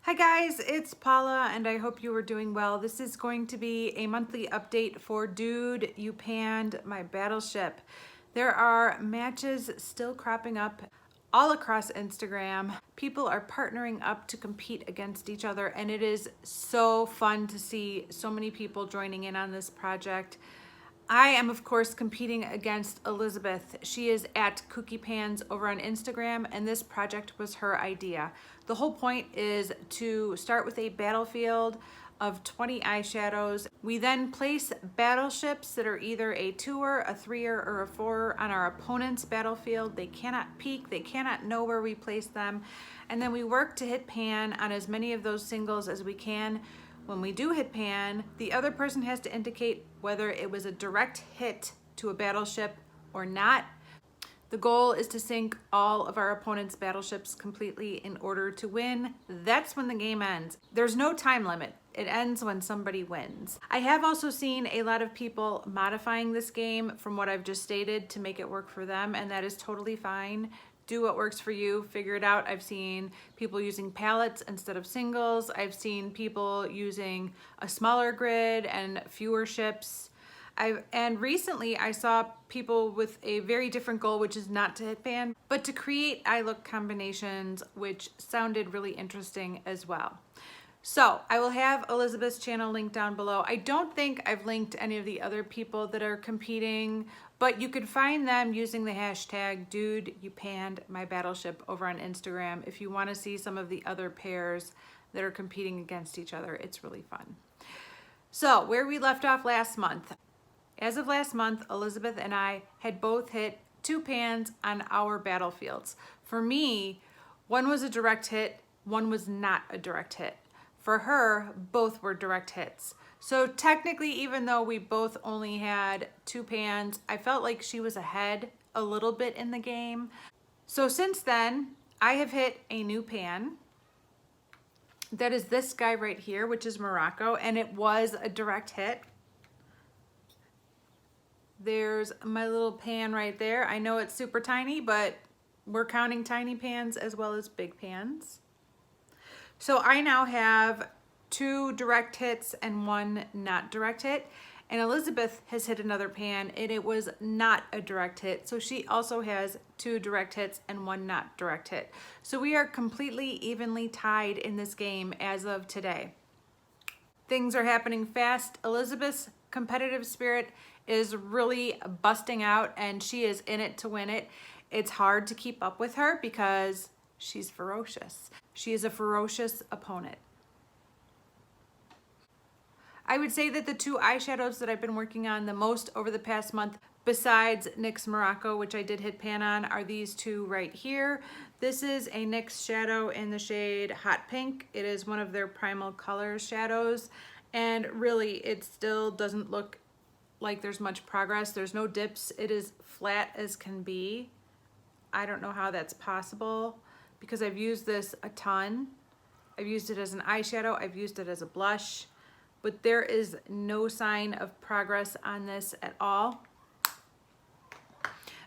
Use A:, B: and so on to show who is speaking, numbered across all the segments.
A: Hi guys, it's Paula and I hope you are doing well. This is going to be a monthly update for Dude, You Panned My Battleship. There are matches still cropping up all across Instagram. People are partnering up to compete against each other and it is so fun to see so many people joining in on this project. I am, of course, competing against Elizabeth. She is at Cookie Pans over on Instagram, and this project was her idea. The whole point is to start with a battlefield of 20 eyeshadows. We then place battleships that are either a 2-er, a 3-er, or a 4-er on our opponent's battlefield. They cannot peek, they cannot know where we place them. And then we work to hit pan on as many of those singles as we can. When we do hit pan, the other person has to indicate whether it was a direct hit to a battleship or not. The goal is to sink all of our opponent's battleships completely in order to win. That's when the game ends. There's no time limit. It ends when somebody wins. I have also seen a lot of people modifying this game from what I've just stated to make it work for them, and that is totally fine. Do what works for you, figure it out. I've seen people using palettes instead of singles. I've seen people using a smaller grid and fewer ships. And recently I saw people with a very different goal, which is not to hit pan, but to create eye look combinations, which sounded really interesting as well. So I will have Elizabeth's channel linked down below. I don't think I've linked any of the other people that are competing, but you could find them using the hashtag Dude, You Panned My Battleship over on Instagram if you want to see some of the other pairs that are competing against each other. It's really fun. So where we left off last month. As of last month, Elizabeth and I had both hit 2 pans on our battlefields. For me, one was a direct hit, one was not a direct hit. For her, both were direct hits. So technically, even though we both only had 2 pans, I felt like she was ahead a little bit in the game. So since then, I have hit a new pan. That is this guy right here, which is Morocco, and it was a direct hit. There's my little pan right there. I know it's super tiny, but we're counting tiny pans as well as big pans. So I now have 2 direct hits and 1 not direct hit. And Elizabeth has hit another pan and it was not a direct hit. So she also has 2 direct hits and 1 not direct hit. So we are completely evenly tied in this game as of today. Things are happening fast. Elizabeth's competitive spirit is really busting out and she is in it to win it. It's hard to keep up with her because she's ferocious. She is a ferocious opponent. I would say that the 2 eyeshadows that I've been working on the most over the past month, besides NYX Morocco, which I did hit pan on, are these 2 right here. This is a NYX shadow in the shade Hot Pink. It is one of their Primal Colors shadows, and really it still doesn't look like there's much progress. There's no dips. It is flat as can be. I don't know how that's possible because I've used this a ton. I've used it as an eyeshadow. I've used it as a blush, but there is no sign of progress on this at all.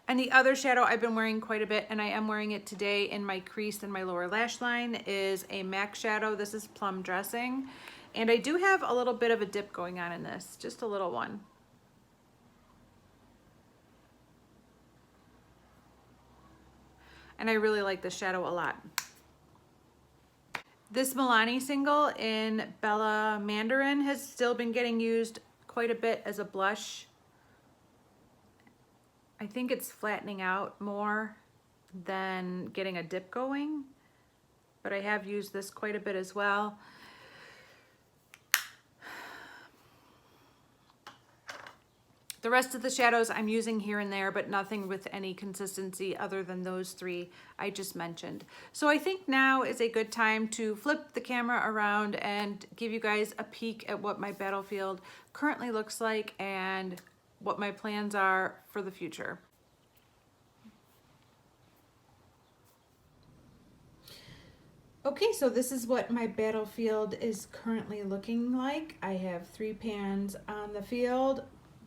A: And the other shadow I've been wearing quite a bit, and I am wearing it today in my crease and my lower lash line, is a MAC shadow. This is Plum Dressing. And I do have a little bit of a dip going on in this, just a little one. And I really like this shadow a lot. This Milani single in Bella Mandarin has still been getting used quite a bit as a blush. I think it's flattening out more than getting a dip going, but I have used this quite a bit as well. The rest of the shadows I'm using here and there, but nothing with any consistency other than those 3 I just mentioned. So I think now is a good time to flip the camera around and give you guys a peek at what my battlefield currently looks like and what my plans are for the future. Okay, so this is what my battlefield is currently looking like. I have 3 pans on the field.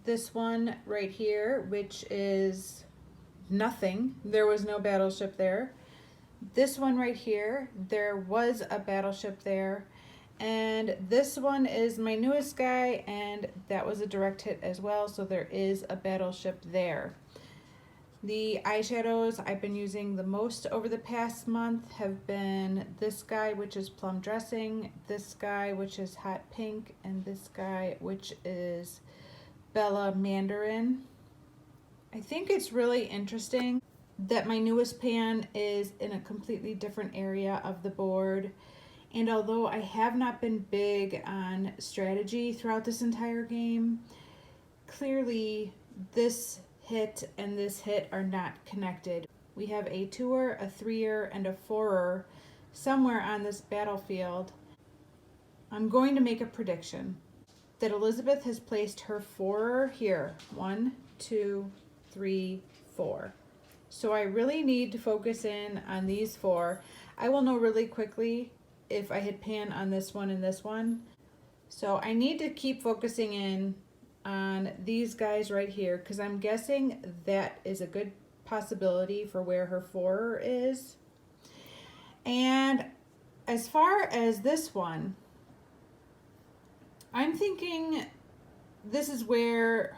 A: This one right here, which is nothing. There was no battleship there. This one right here, there was a Battleship there. And this one is my newest guy, and that was a direct hit as well, so there is a Battleship there. The eyeshadows I've been using the most over the past month have been this guy, which is Plum Dressing, this guy, which is Hot Pink, and this guy, which is Bella Mandarin. I think it's really interesting that my newest pan is in a completely different area of the board. And although I have not been big on strategy throughout this entire game, clearly this hit and this hit are not connected. We have a 2-er, a 3-er, and a 4-er somewhere on this battlefield. I'm going to make a prediction that Elizabeth has placed her 4-er here. 1, 2, 3, 4. So I really need to focus in on these 4. I will know really quickly if I hit pan on this one and this one. So I need to keep focusing in on these guys right here, because I'm guessing that is a good possibility for where her 4-er is. And as far as this one, I'm thinking this is where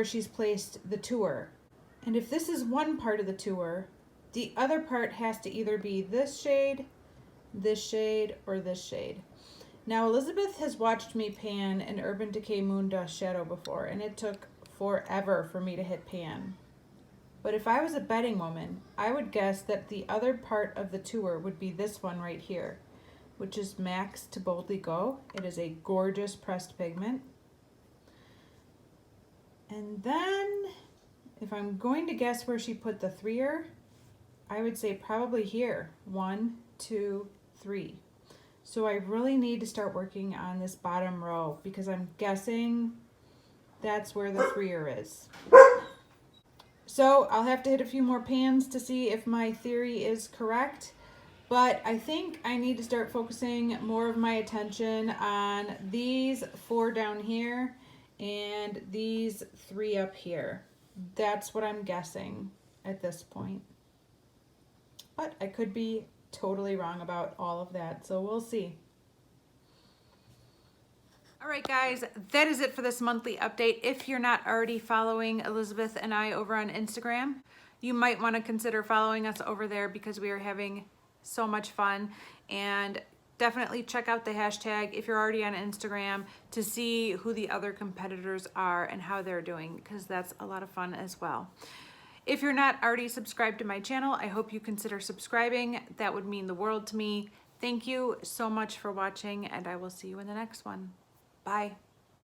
A: she's placed the 2-er. And if this is one part of the 2-er, the other part has to either be this shade, or this shade. Now Elizabeth has watched me pan an Urban Decay Moondust shadow before, and it took forever for me to hit pan. But if I was a betting woman, I would guess that the other part of the 2-er would be this one right here, which is Max to Boldly Go. It is a gorgeous pressed pigment. And then, if I'm going to guess where she put the 3-er, I would say probably here. 1, 2, 3. So I really need to start working on this bottom row, because I'm guessing that's where the 3-er is. So I'll have to hit a few more pans to see if my theory is correct. But I think I need to start focusing more of my attention on these 4 down here and these 3 up here. That's what I'm guessing at this point. But I could be totally wrong about all of that, so we'll see. All right, guys, that is it for this monthly update. If you're not already following Elizabeth and I over on Instagram, you might want to consider following us over there, because we are having so much fun. And definitely check out the hashtag if you're already on Instagram to see who the other competitors are and how they're doing, because that's a lot of fun as well. If you're not already subscribed to my channel, I hope you consider subscribing. That would mean the world to me. Thank you so much for watching, and I will see you in the next one. Bye.